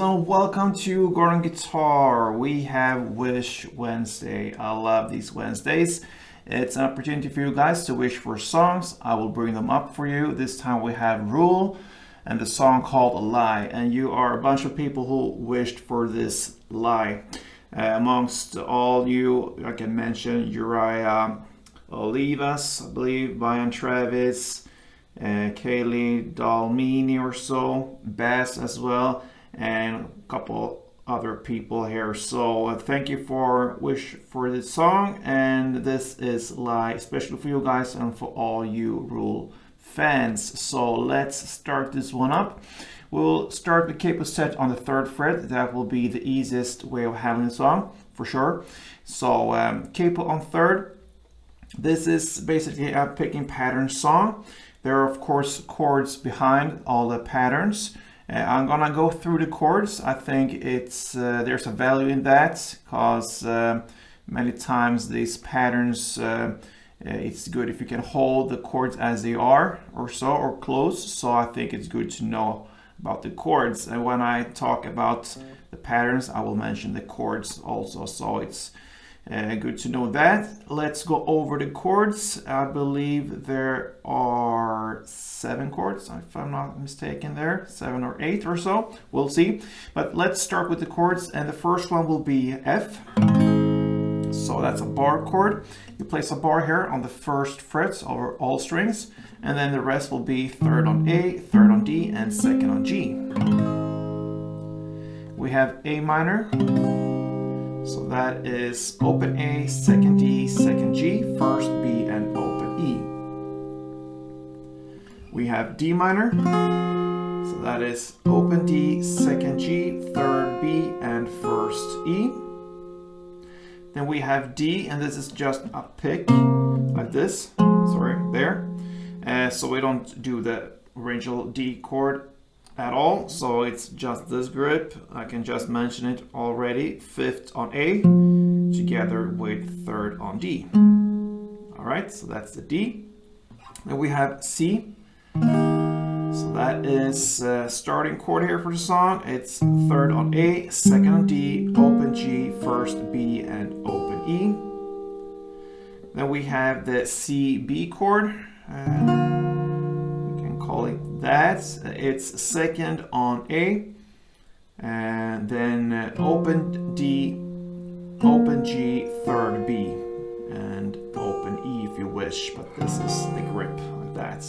and welcome to Gordon Guitar. We have Wish Wednesday. I love these Wednesdays. It's an opportunity for you guys to wish for songs. I will bring them up for you. This time we have RUEL and the song called A Lie. And you are a bunch of people who wished for this lie. Amongst all you, I can mention Uriah Olivas, I believe, Brian Travis, Kaylee Dalmini or so, Bass as well, and a couple other people here. So thank you for wish for this song, and this is Lie, especially for you guys and for all you RUEL fans. So let's start this one up. We'll start the capo set on the 3rd fret. That will be the easiest way of handling the song for sure. So capo on 3rd. This is basically a picking pattern song. There are of course chords behind all the patterns. I'm gonna go through the chords. I think it's there's a value in that because many times these patterns it's good if you can hold the chords as they are or so, or close. So I think it's good to know about the chords, and when I talk about the patterns I will mention the chords also, so it's good to know that. Let's go over the chords. I believe there are 7 chords, if I'm not mistaken there, 7 or 8 or so, we'll see. But let's start with the chords, and the first one will be F. So that's a bar chord. You place a bar here on the 1st fret over all strings, and then the rest will be 3rd on A, 3rd on D, and 2nd on G. We have A minor. So that is open A, 2nd D, 2nd G, 1st B, and open E. We have D minor. So that is open D, 2nd G, 3rd B, and 1st E. Then we have D, and this is just a pick, like this, sorry, there. So we don't do the original D chord at all, so it's just this grip. I can just mention it already. 5th on A together with 3rd on D. All right, so that's the D. Then we have C. So that is starting chord here for the song. It's 3rd on A, 2nd on D, open G, 1st B, and open E. Then we have the C B chord. We can call it that. It's 2nd on A, and then open D, open G, 3rd B, and open E if you wish, but this is the grip like that.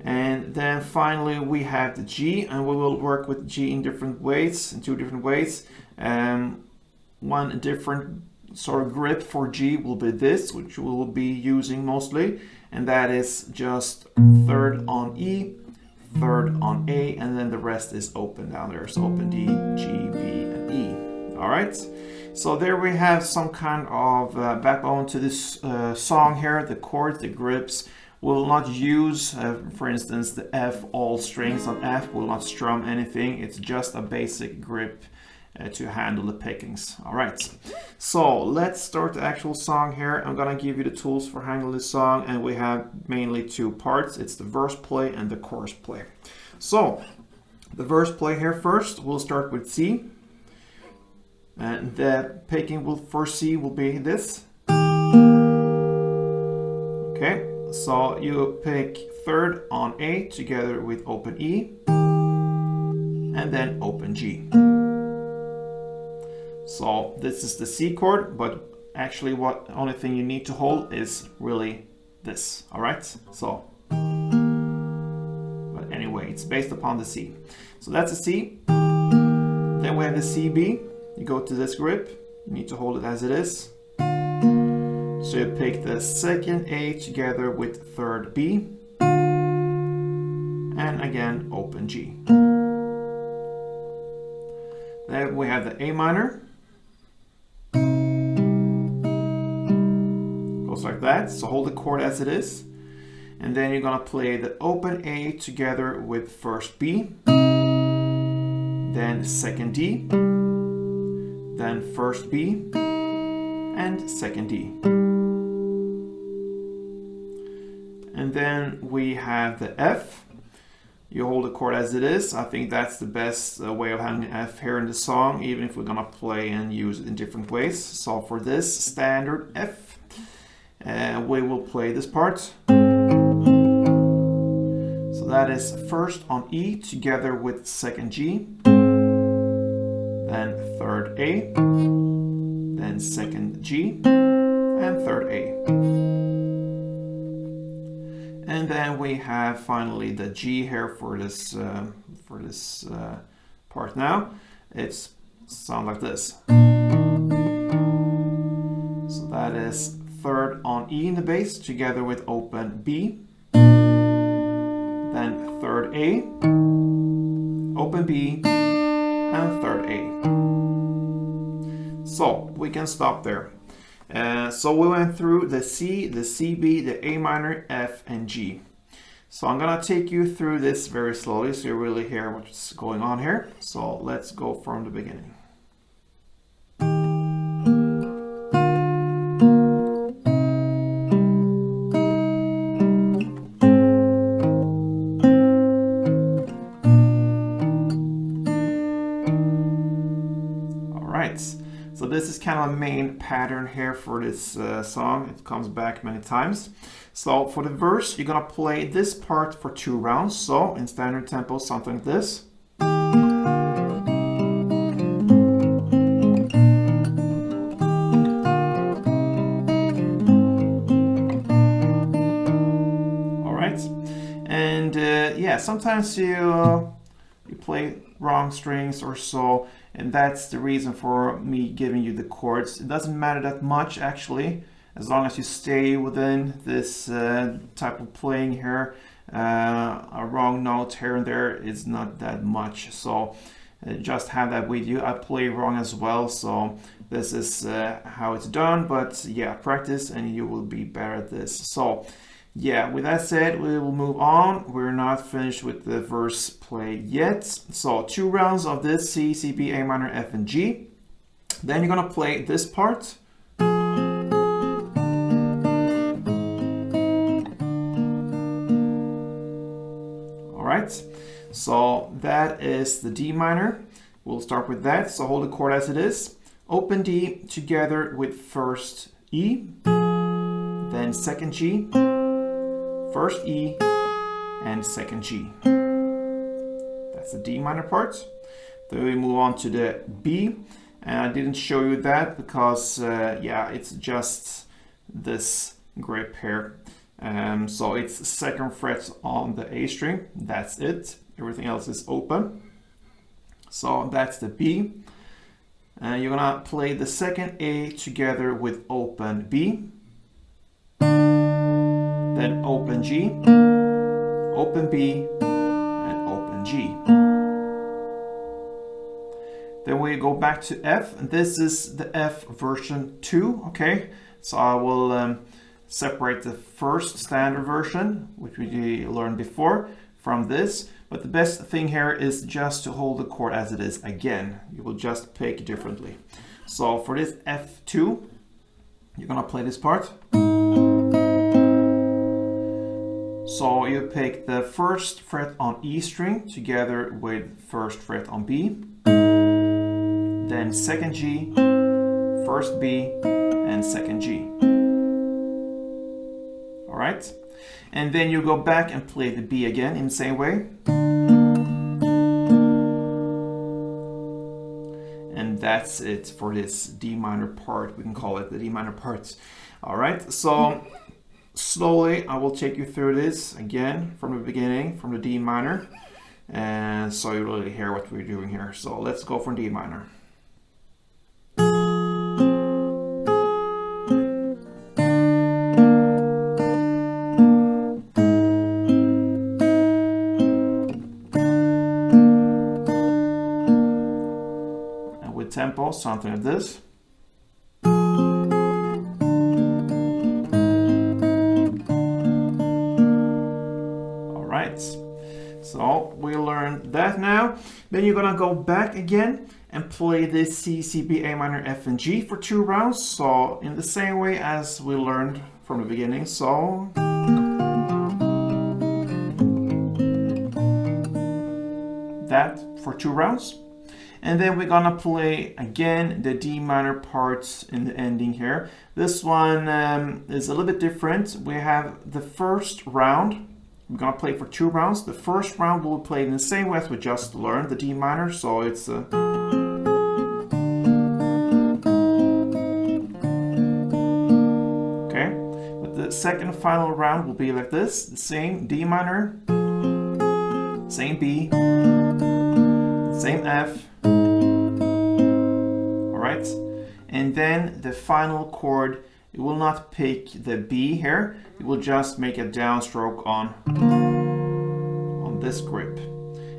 And then finally we have the G, and we will work with G in different ways, in 2 different ways. One different sort of grip for G will be this, which we will be using mostly, and that is just 3rd on E, 3rd on A, and then the rest is open down there. So open D, G, B, and E. All right. So there we have some kind of backbone to this song here. The chords, the grips. Will not use, for instance, the F, all strings on F, will not strum anything. It's just a basic grip to handle the pickings. All right, so let's start the actual song here. I'm gonna give you the tools for handling this song, and we have mainly 2 parts. It's the verse play and the chorus play. So the verse play here first, we'll start with C. And the picking will for C will be this. Okay. So you pick 3rd on A together with open E, and then open G. So this is the C chord, but actually what only thing you need to hold is really this. All right. So, but anyway, it's based upon the C. So that's a C. Then we have the CB. You go to this grip. You need to hold it as it is. So you pick the 2nd A together with 3rd B, and again open G. Then we have the A minor. Goes like that, so hold the chord as it is. And then you're gonna play the open A together with 1st B, then 2nd D, then 1st B, and 2nd D. And then we have the F, you hold the chord as it is. I think that's the best way of handling F here in the song, even if we're gonna play and use it in different ways. So for this standard F, we will play this part. So that is first on E together with second G, then third A, then second G, and third A. And then we have finally the G here for this part now. It's sound like this. So that is third on E in the bass together with open B, then third A, open B, and third A. So we can stop there. So we went through the C, the C, B, the A minor, F, and G. So I'm gonna take you through this very slowly so you really hear what's going on here. So let's go from the beginning. So this is kind of a main pattern here for this song. It comes back many times. So for the verse, you're gonna play this part for 2 rounds. So in standard tempo, something like this. All right, and yeah, sometimes you play wrong strings or so. And that's the reason for me giving you the chords. It doesn't matter that much actually, as long as you stay within this type of playing here. A wrong note here and there is not that much. So just have that with you. I play wrong as well, so this is how it's done. But yeah, practice and you will be better at this. So yeah, with that said, we will move on. We're not finished with the verse play yet. So 2 rounds of this C, C, B, A minor, F, and G. Then you're gonna play this part. All right, so that is the D minor. We'll start with that. So hold the chord as it is. Open D together with first E, then second G, first E, and second G. That's the D minor part. Then we move on to the B. And I didn't show you that because, yeah, it's just this grip here. So it's 2nd fret on the A string. That's it. Everything else is open. So that's the B. You're gonna play the second A together with open B. Then open G, open B, and open G. Then we go back to F, and this is the F version 2, okay? So I will separate the first standard version, which we learned before, from this. But the best thing here is just to hold the chord as it is again. You will just pick differently. So for this F2, you're gonna play this part. So you pick the 1st fret on E string together with 1st fret on B, then 2nd G, 1st B, and 2nd G. All right, and then you go back and play the B again in the same way. And that's it for this D minor part. We can call it the D minor part. All right, so slowly I will take you through this again from the beginning, from the D minor, and so you really hear what we're doing here. So let's go from D minor. And with tempo, something like this. So we learned that now. Then you're gonna go back again and play this C, C, B, A minor, F, and G for 2 rounds. So in the same way as we learned from the beginning. So that for 2 rounds. And then we're gonna play again the D minor parts in the ending here. This one is a little bit different. We have the first round. We're gonna play for 2 rounds. The first round we'll play in the same way as we just learned the D minor. So it's okay. But the second final round will be like this: the same D minor, same B, same F. Alright, and then the final chord, it will not pick the B here, it will just make a downstroke on this grip.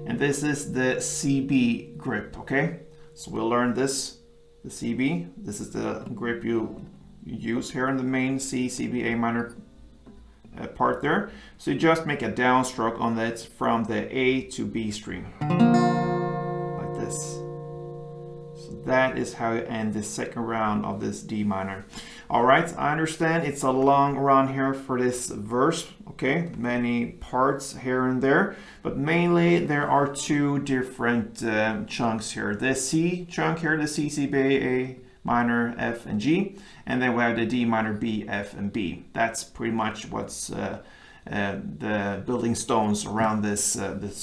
And this is the CB grip, okay? So we'll learn this, the CB. This is the grip you use here in the main C, CB, A minor part there. So you just make a downstroke on that from the A to B string, like this. So that is how you end the second round of this D minor. All right, I understand it's a long run here for this verse, okay? Many parts here and there, but mainly there are 2 different chunks here. The C chunk here, the C, C, B, A minor, F, and G, and then we have the D minor, B, F, and B. That's pretty much what's the building stones around this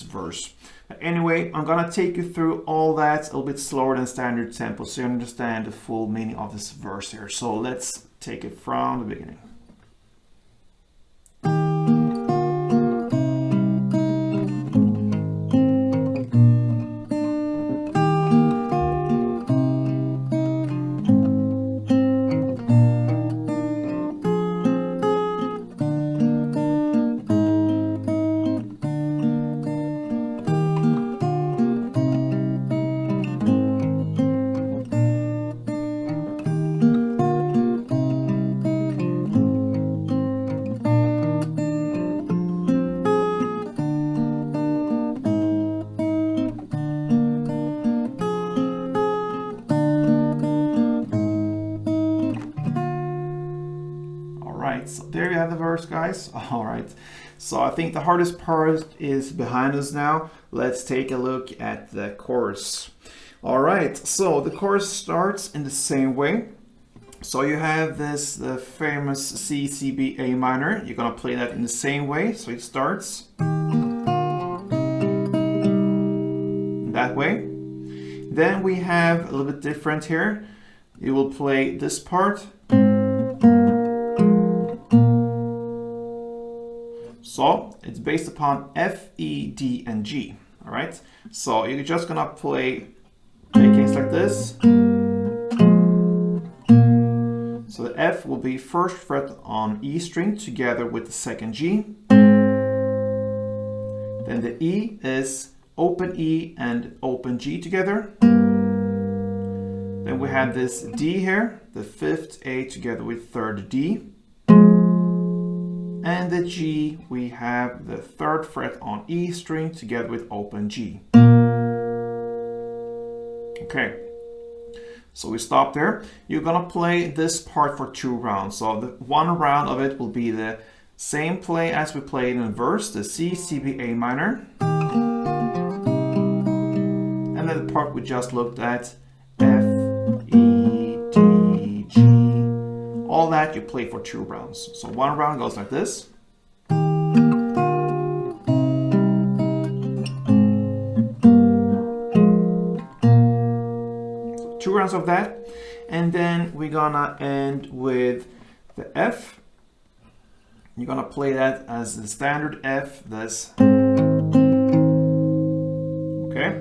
verse. But anyway, I'm gonna take you through all that a little bit slower than standard tempo so you understand the full meaning of this verse here. So let's take it from the beginning. So there you have the verse, guys. All right, so I think the hardest part is behind us now. Let's take a look at the chorus. All right, so the chorus starts in the same way. So you have this the famous C, C, B, A minor. You're gonna play that in the same way. So it starts that way. Then we have a little bit different here. You will play this part. So it's based upon F, E, D, and G. All right. So you're just gonna play pickings like this. So the F will be first fret on E string together with the second G. Then the E is open E and open G together. Then we have this D here, the fifth A together with third D. And the G, we have the third fret on E string together with open G. Okay, so we stop there. You're gonna play this part for 2 rounds. So the 1 round of it will be the same play as we played in the verse, the C, C, B, A minor. And then the part we just looked at, F, E, D, G. All that you play for 2 rounds. So 1 round goes like this. So 2 rounds of that. And then we're gonna end with the F. You're gonna play that as the standard F, this. Okay.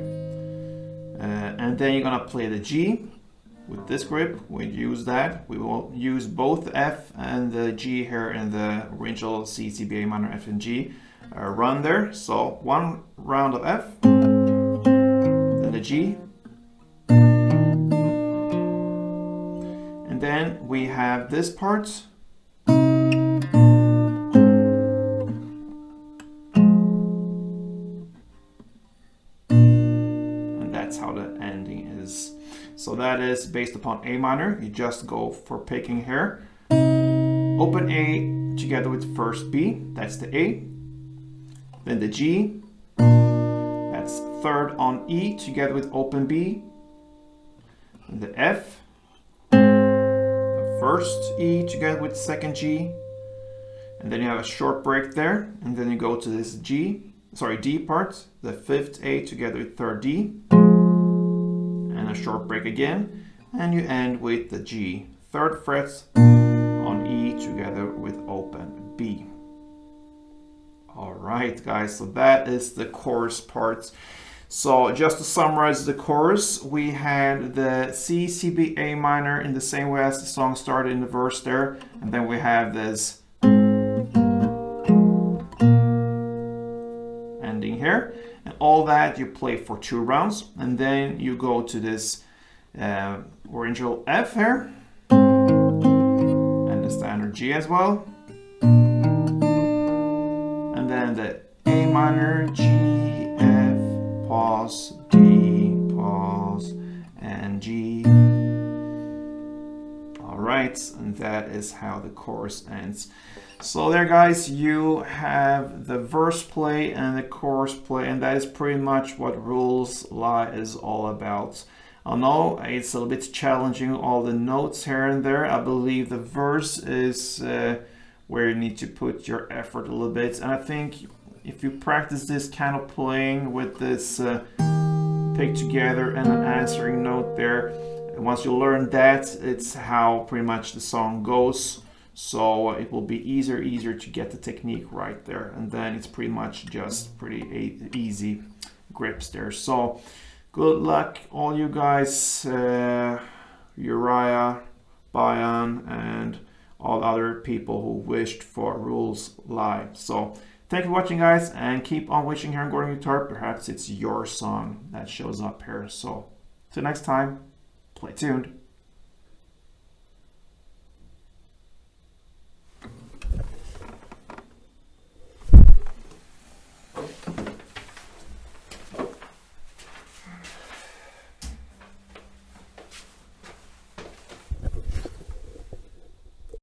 And then you're gonna play the G. With this grip, we use that. We will use both the F and the G here in the original C, C, B, A minor, F, and G run there. So 1 round of F, then the G, and then we have this part. And that's how the ending is. So that is based upon A minor. You just go for picking here. Open A together with first B, that's the A. Then the G, that's frets. Third on E together with open B. The F. The first E together with second G. And then you have a short break there. And then you go to this D part. The fifth A together with third D. And a short break again. And you end with the G. Third fret on E together with open B. All right, guys, so that is the chorus part. So just to summarize the chorus, we had the C, C, B, A minor in the same way as the song started in the verse there. And then we have this ending here. And all that you play for 2 rounds. And then you go to this original F here. And the standard G as well. And then the A minor, G, F, pause, D, pause, and G. All right, and that is how the chorus ends. So there, guys, you have the verse play and the chorus play, and that is pretty much what Rules Lie is all about. I know it's a little bit challenging, all the notes here and there. I believe the verse is where you need to put your effort a little bit. And I think if you practice this kind of playing with this pick together and an answering note there, once you learn that, it's how pretty much the song goes. So it will be easier to get the technique right there. And then it's pretty much just pretty easy grips there. So good luck, all you guys, Uriah, Bayan, and all other people who wished for Rules Lie. So thank you for watching, guys, and keep on wishing here on Gordon Guitar. Perhaps it's your song that shows up here. So till next time, play tuned.